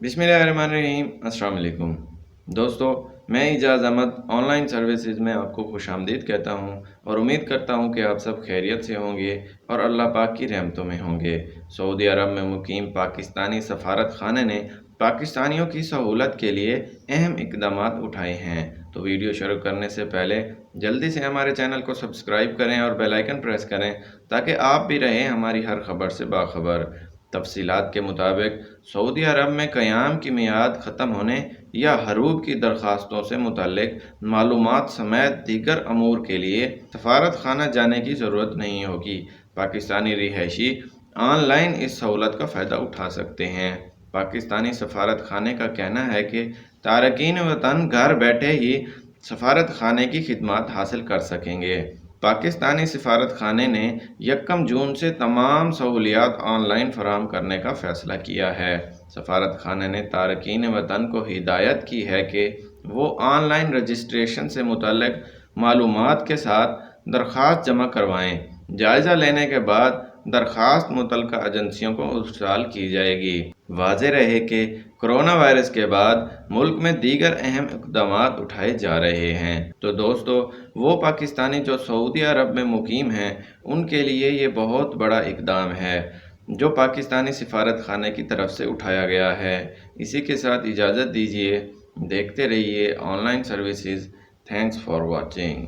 बिस्मिल्लाहिर्रहमानिर्रहीम। अस्सलाम वालेकुम दोस्तों, मैं इजाज़ अहमद ऑनलाइन सर्विसेज में आपको खुशामदीद कहता हूं और उम्मीद करता हूं कि आप सब खैरियत से होंगे और अल्लाह पाक की रहमतों में होंगे। सऊदी अरब में मुकीम पाकिस्तानी सफारत खाने ने पाकिस्तानियों की सहूलत के लिए अहम इकदामात उठाए हैं। तो वीडियो शुरू करने से पहले जल्दी से हमारे चैनल को सब्सक्राइब करें और बेल आइकन प्रेस करें ताकि आप भी रहें हमारी हर खबर से बाखबर। तफसीलात के मुताबिक सऊदी अरब में क़याम की मियाद ख़त्म होने या हरूब की दरख्वास्तों से मुतल्लिक मालूमात समेत दीगर अमूर के लिए सफारत खाना जाने की ज़रूरत नहीं होगी। पाकिस्तानी रिहायशी ऑनलाइन इस सहूलत का फ़ायदा उठा सकते हैं। पाकिस्तानी सफारत खाने का कहना है कि तारकीन वतन घर बैठे ही सफारत खाने की खिदमत हासिल कर सकेंगे। पाकिस्तानी सफारत खाने ने 1 जून से तमाम सहूलियात ऑनलाइन फराहम करने का फ़ैसला किया है। सफारत खाने ने तारकीन वतन को हिदायत की है कि वो ऑनलाइन रजिस्ट्रेशन से मुतल्लिक मालूमात के साथ दरख्वास्त जमा करवाएँ। जायज़ा लेने के बाद दरख्वास्त मुतल्लिका एजेंसियों को इरसाल की जाएगी। वाज़ेह रहे कि कोरोना वायरस के बाद मुल्क में दीगर अहम इक़दामात उठाए जा रहे हैं। तो दोस्तों, वो पाकिस्तानी जो सऊदी अरब में मुकीम हैं उनके लिए ये बहुत बड़ा इक़दाम है जो पाकिस्तानी सफारत खाने की तरफ से उठाया गया है। इसी के साथ इजाज़त दीजिए। देखते रहिए online services. Thanks for watching.